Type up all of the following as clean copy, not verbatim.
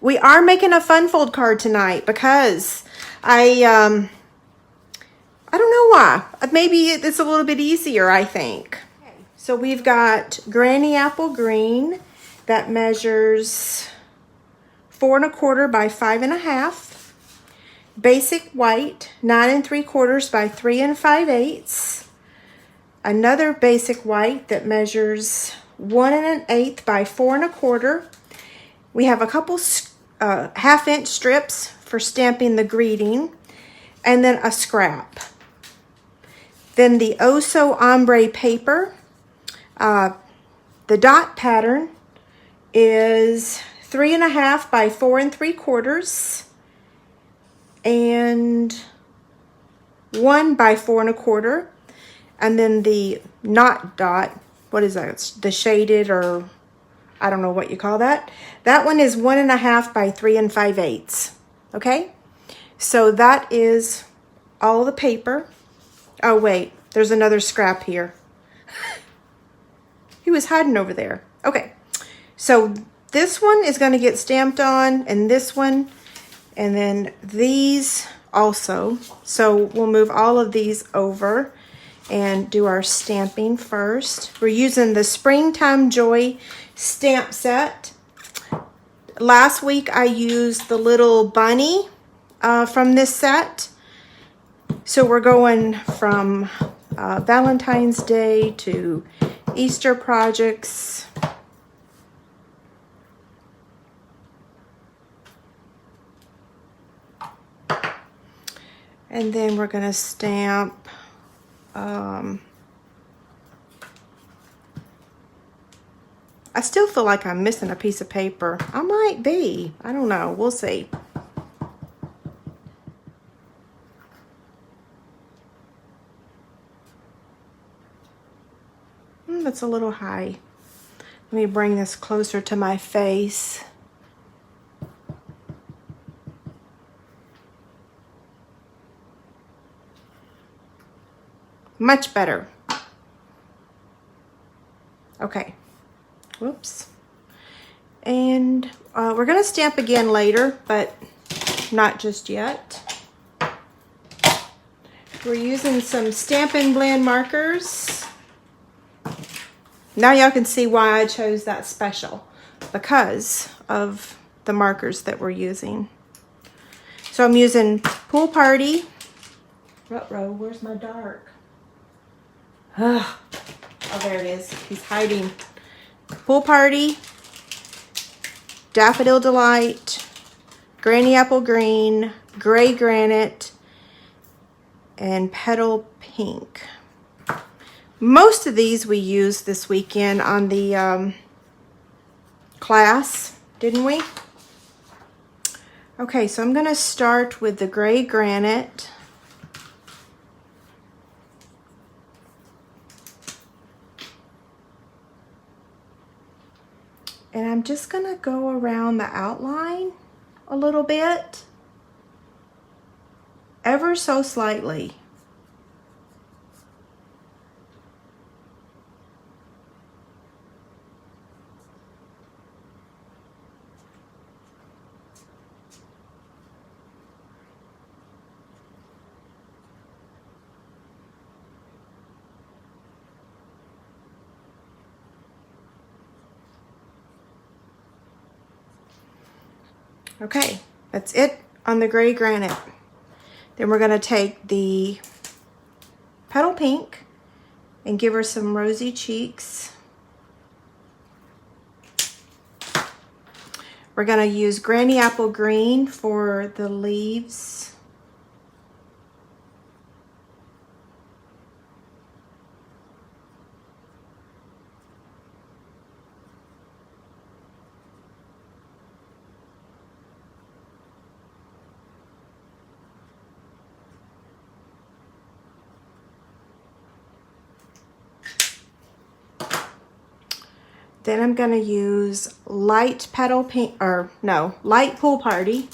We are making a fun fold card tonight because I don't know why. Maybe it's a little bit easier, I think. Okay. So we've got Granny Apple Green that measures 4 1/4 by 5 1/2. Basic White 9 3/4 by 3 5/8. Another Basic White that measures 1 1/8 by 4 1/4. We have a couple 1/2-inch strips for stamping the greeting, and then a scrap. Then the Oso Ombre paper. The dot pattern is 3 1/2 by 4 3/4, and 1 by 4 1/4. And then the knot dot, what is that? The shaded, or I don't know what you call that. That one is 1 1/2 by 3 5/8. Okay, so that is all the paper. Oh wait, there's another scrap here. He was hiding over there. Okay, so this one is going to get stamped on, and this one, and then these also. So we'll move all of these over and do our stamping first. We're using the Springtime Joy stamp set. Last week I used the little bunny from this set. So we're going from Valentine's Day to Easter projects. And then we're going to stamp I still feel like I'm missing a piece of paper. I might be. I don't know. We'll see. That's a little high. Let me bring this closer to my face. Much better. Okay. Whoops. And we're going to stamp again later, but not just yet. We're using some Stampin' Blend markers. Now y'all can see why I chose that special, because of the markers that we're using. So I'm using Pool Party. Ruh-roh, where's my dark? Oh, there it is. He's hiding. Pool Party, Daffodil Delight, Granny Apple Green, Gray Granite, and Petal Pink. Most of these we used this weekend on the class, didn't we? Okay, so I'm going to start with the Gray Granite. And I'm just going to go around the outline a little bit, ever so slightly. Okay, that's it on the Gray Granite. Then we're going to take the Petal Pink and give her some rosy cheeks. We're going to use Granny Apple Green for the leaves. Then I'm going to use light Petal Pink, or no, light Pool Party.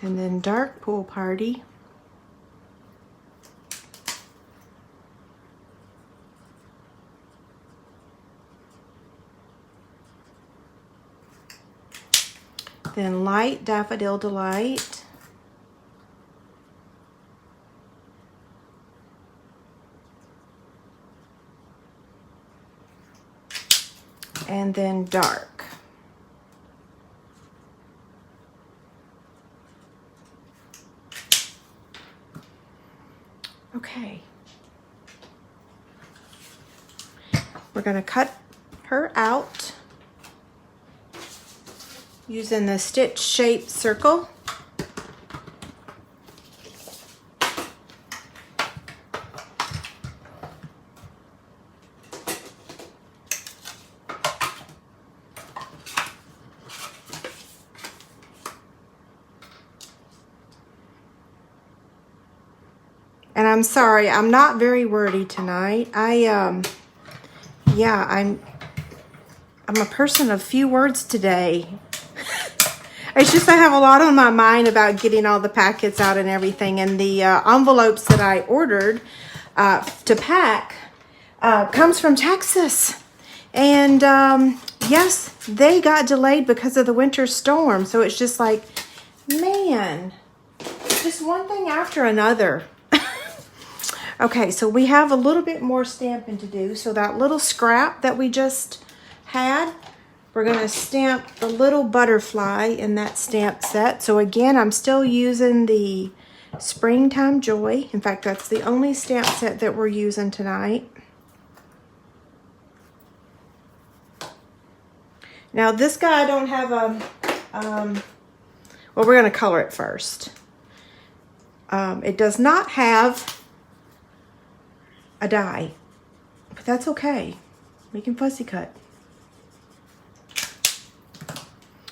And then dark Pool Party. Then light Daffodil Delight. And then dark. Okay. We're going to cut her out using the stitch shaped circle. And I'm sorry, I'm not very wordy tonight. I'm a person of few words today. It's just I have a lot on my mind about getting all the packets out and everything. And the envelopes that I ordered to pack comes from Texas. And yes, they got delayed because of the winter storm. So it's just like, man, just one thing after another. Okay, so we have a little bit more stamping to do. So that little scrap that we just had, we're going to stamp the little butterfly in that stamp set. So again, I'm still using the Springtime Joy. In fact, that's the only stamp set that we're using tonight. Now this guy I don't have well, we're going to color it first. It does not have a die, but that's okay. We can fussy cut.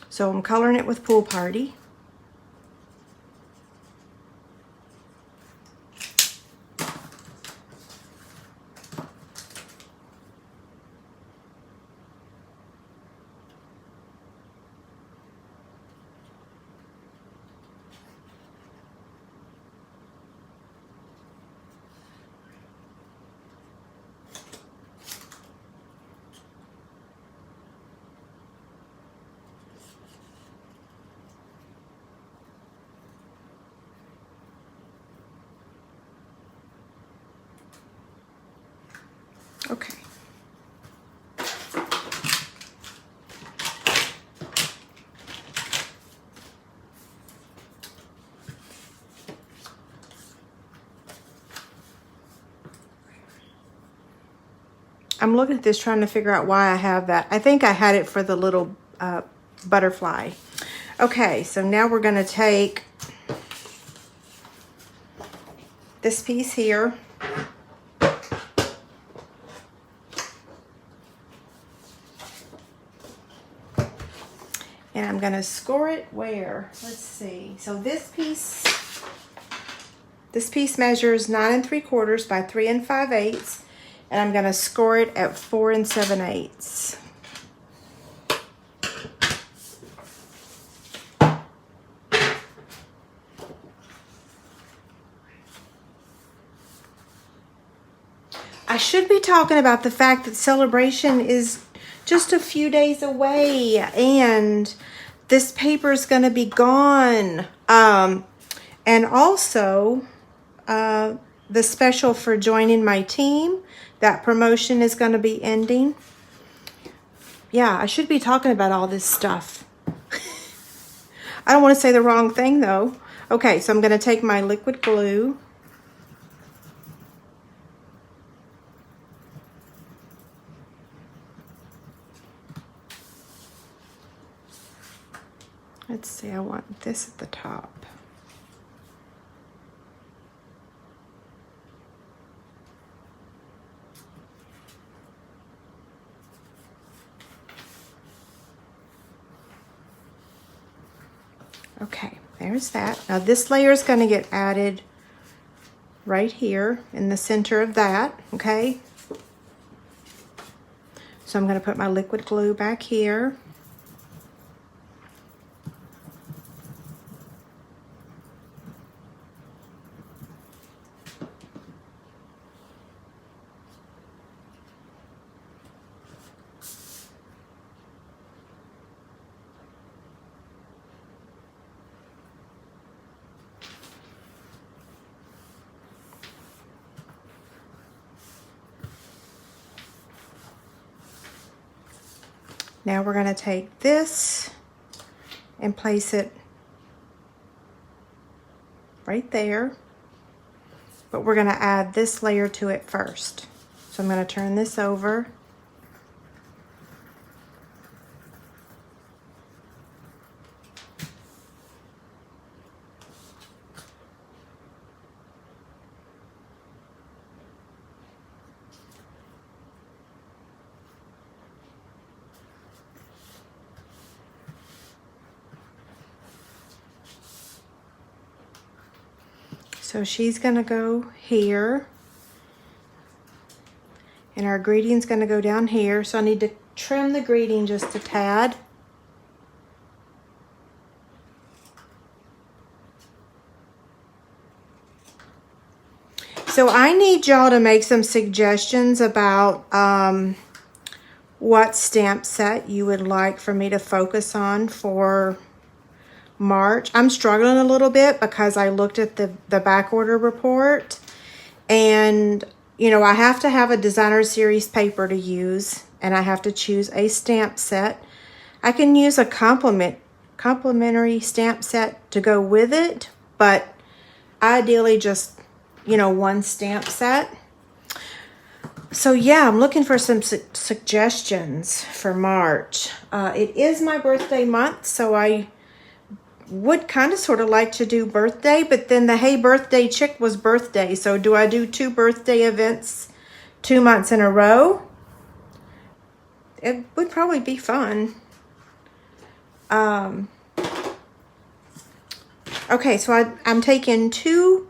So I'm coloring it with Pool Party. Okay. I'm looking at this trying to figure out why I have that. I think I had it for the little butterfly. Okay, so now we're going to take this piece here. And I'm going to score it where? Let's see. So this piece measures 9 3/4 by 3 5/8. And I'm going to score it at 4 7/8. I should be talking about the fact that Celebration is just a few days away and this paper is going to be gone. And also, the special for joining my team, that promotion is going to be ending. Yeah, I should be talking about all this stuff. I don't want to say the wrong thing though. Okay, so I'm going to take my liquid glue. Let's see, I want this at the top. Okay, there's that. Now this layer is going to get added right here in the center of that, okay? So I'm going to put my liquid glue back here. Now we're going to take this and place it right there. But we're going to add this layer to it first. So I'm going to turn this over. So she's going to go here. And our greeting's going to go down here. So I need to trim the greeting just a tad. So I need y'all to make some suggestions about what stamp set you would like for me to focus on for March. I'm struggling a little bit because I looked at the back order report, and you know, I have to have a designer series paper to use, and I have to choose a stamp set. I can use a complementary stamp set to go with it, but ideally just, you know, one stamp set. So yeah, I'm looking for some suggestions for March. It is my birthday month, so I would kind of sort of like to do birthday, but then the Hey Birthday Chick was birthday. So do I do 2 birthday events 2 months in a row? It would probably be fun. Okay, so I'm taking 2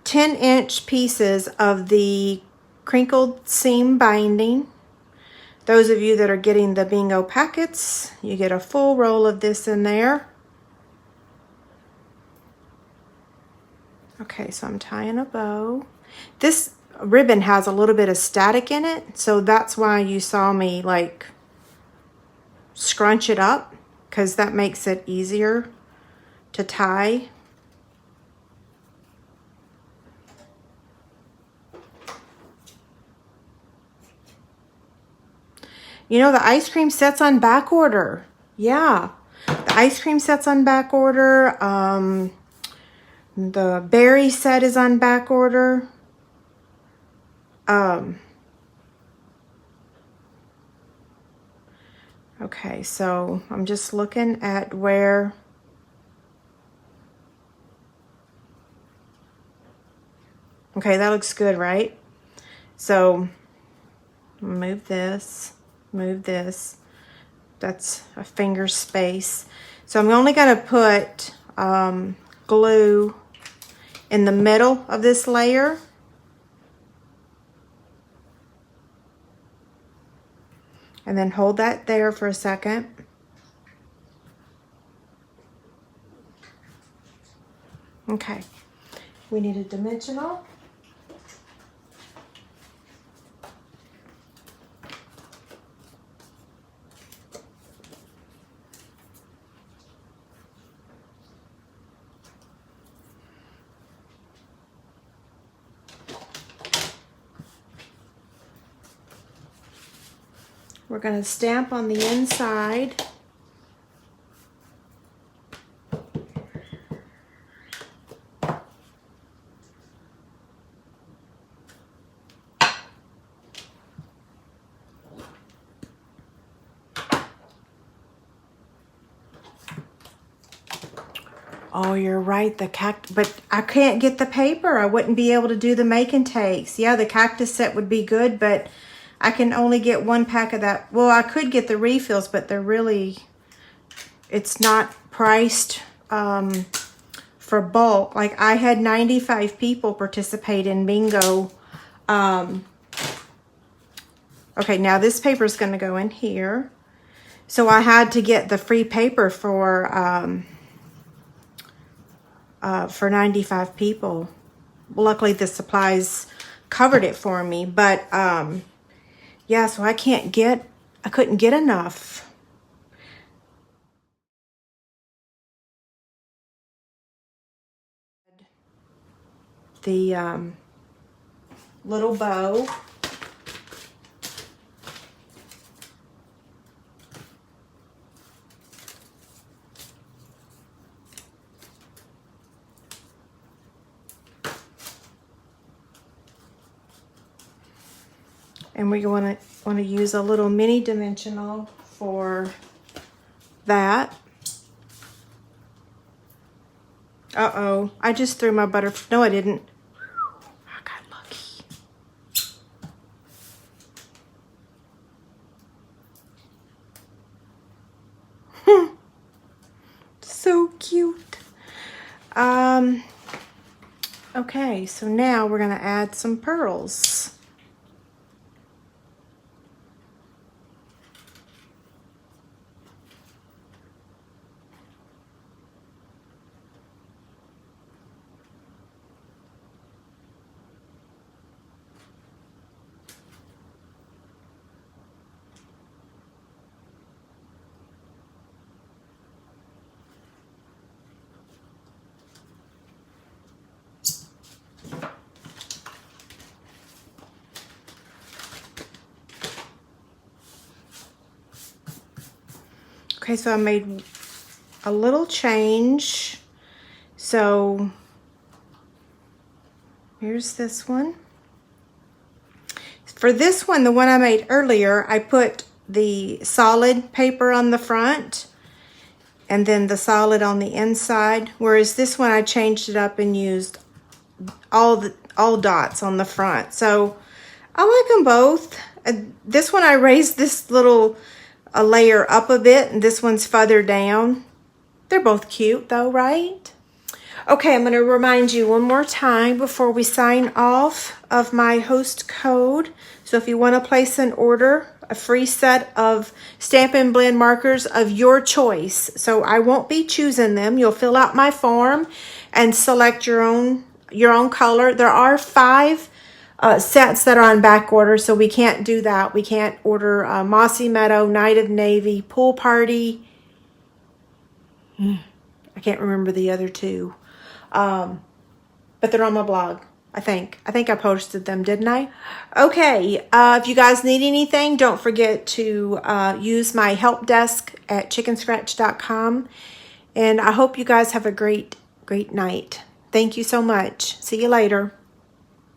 10-inch pieces of the crinkled seam binding. Those of you that are getting the bingo packets, you get a full roll of this in there. Okay, so I'm tying a bow. This ribbon has a little bit of static in it, so that's why you saw me like scrunch it up, because that makes it easier to tie. You know, the ice cream set's on back order. Yeah, the ice cream set's on back order. The berry set is on back order. Okay, so I'm just looking at where okay, that looks good, right? So move this, move this. That's a finger space. So I'm only going to put glue in the middle of this layer. And then hold that there for a second. Okay, we need a dimensional. We're going to stamp on the inside. Oh, you're right, the cactus, but I can't get the paper. I wouldn't be able to do the make and takes. Yeah, the cactus set would be good, but I can only get 1 pack of that. Well, I could get the refills, but they're really, it's not priced for bulk. Like, I had 95 people participate in bingo. Okay, now this paper is going to go in here. So I had to get the free paper for 95 people. Luckily, the supplies covered it for me, but yeah, so I couldn't get enough. The little bow. And we want to use a little mini dimensional for that. Uh-oh, I just threw my butterfly. No, I didn't. I got lucky. So cute. Okay, so now we're gonna add some pearls. Okay, so I made a little change. So here's this one. For this one, the one I made earlier, I put the solid paper on the front and then the solid on the inside. Whereas this one, I changed it up and used all dots on the front. So I like them both. This one, I raised this little a layer up a bit, and this one's further down. They're both cute though, right? Okay, I'm going to remind you one more time before we sign off of my host code. So if you want to place an order, a free set of Stampin' Blend markers of your choice. So I won't be choosing them. You'll fill out my form and select your own color. There are 5 sets that are on back order, so we can't do that. We can't order Mossy Meadow, Night of Navy, Pool Party. I can't remember the other 2. But they're on my blog, I think. I think I posted them, didn't I? Okay, if you guys need anything, don't forget to use my help desk at chickenscratch.com. And I hope you guys have a great night. Thank you so much. See you later.